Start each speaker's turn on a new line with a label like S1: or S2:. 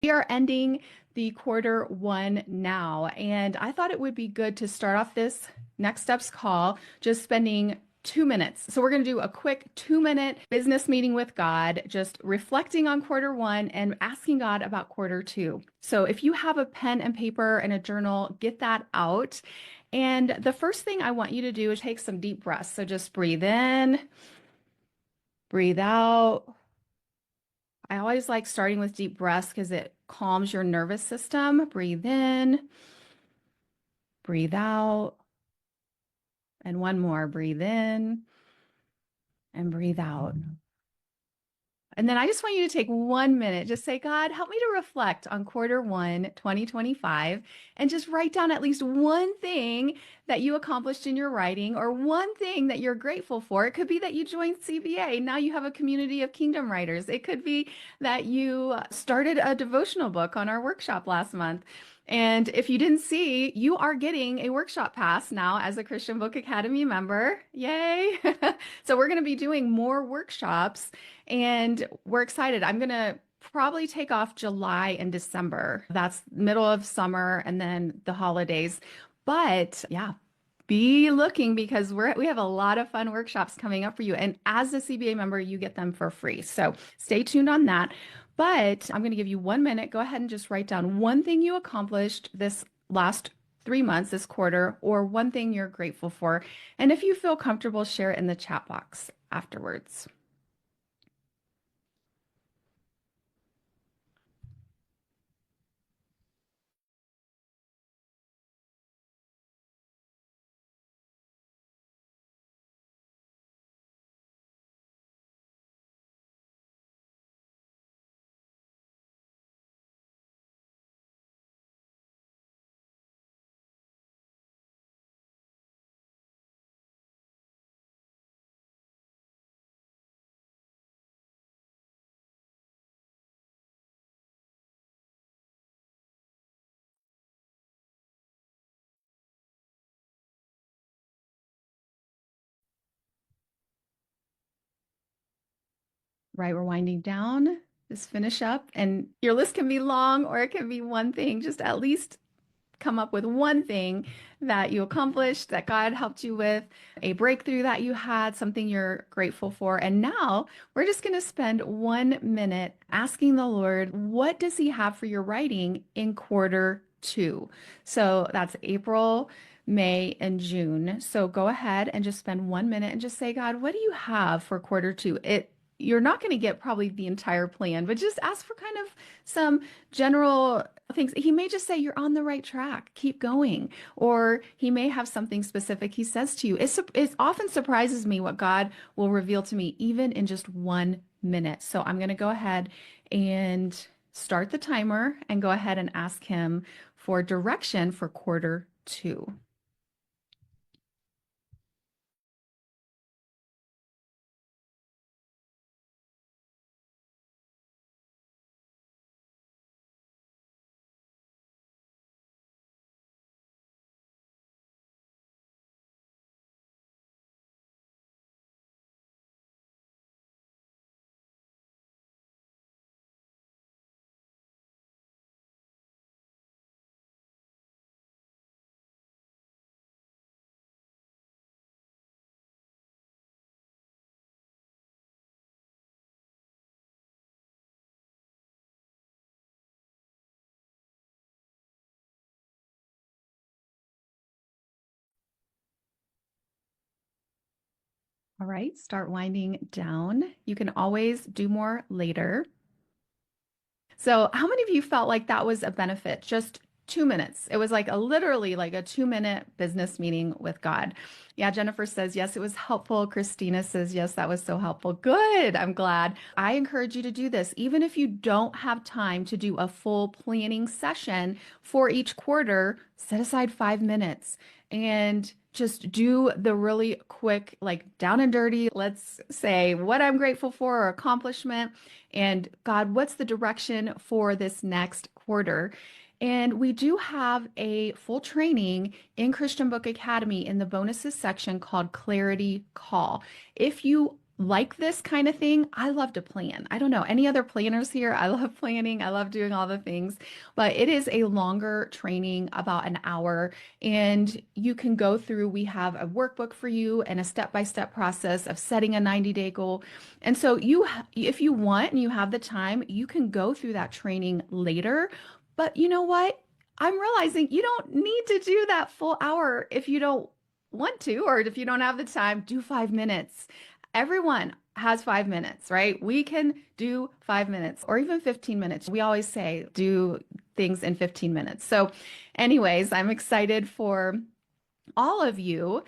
S1: We are ending the quarter one now, and I thought it would be good to start off this next steps call just spending 2 minutes. So we're going to do a quick 2 minute business meeting with God, just reflecting on quarter one and asking God about quarter two. So if you have a pen and paper and a journal, get that out. And the first thing I want you to do is take some deep breaths. So just breathe in, breathe out. I always like starting with deep breaths because it calms your nervous system. Breathe in, breathe out, and one more. Breathe in and breathe out. And then I just want you to take 1 minute, just say, God, help me to reflect on quarter one, 2025, and just write down at least one thing that you accomplished in your writing or one thing that you're grateful for. It could be that you joined CBA. Now you have a community of kingdom writers. It could be that you started a devotional book on our workshop last month. And if you didn't see, you are getting a workshop pass now as a Christian Book Academy member. Yay! So we're going to be doing more workshops and we're excited. I'm going to probably take off July and December. That's middle of summer and then the holidays. But yeah, be looking because we have a lot of fun workshops coming up for you. And as a CBA member, you get them for free. So stay tuned on that. But I'm going to give you 1 minute. Go ahead and just write down one thing you accomplished this last 3 months, this quarter, or one thing you're grateful for. And if you feel comfortable, share it in the chat box afterwards. Right, we're winding down. Just finish up, and your list can be long or it can be one thing. Just at least come up with one thing that you accomplished, that God helped you with, a breakthrough that you had, something you're grateful for. And now we're just going to spend 1 minute asking the Lord, what does He have for your writing in quarter two? So that's April, May, and June. So go ahead and just spend 1 minute and just say, God, what do you have for quarter two? You're not going to get probably the entire plan, but just ask for kind of some general things. He may just say you're on the right track, keep going, or he may have something specific he says to you. It often surprises me what God will reveal to me, even in just 1 minute. So I'm going to go ahead and start the timer and go ahead and ask him for direction for quarter two. All right, start winding down. You can always do more later. So, how many of you felt like that was a benefit? Just 2 minutes. It was like literally like a 2 minute business meeting with God. Yeah, Jennifer says, yes, it was helpful. Christina says, yes, that was so helpful. Good. I'm glad. I encourage you to do this. Even if you don't have time to do a full planning session for each quarter, set aside 5 minutes and just do the really quick, like down and dirty. Let's say what I'm grateful for or accomplishment. And God, what's the direction for this next quarter? And we do have a full training in Christian Book Academy in the bonuses section called Clarity Call. If you like this kind of thing, I love to plan. I don't know any other planners here. I love planning. I love doing all the things, but it is a longer training, about an hour, and you can go through. We have a workbook for you and a step-by-step process of setting a 90-day goal. And so if you want and you have the time, you can go through that training later. But you know what? I'm realizing you don't need to do that full hour if you don't want to, or if you don't have the time, do 5 minutes. Everyone has 5 minutes, right? We can do 5 minutes or even 15 minutes. We always say do things in 15 minutes. So, anyways, I'm excited for all of you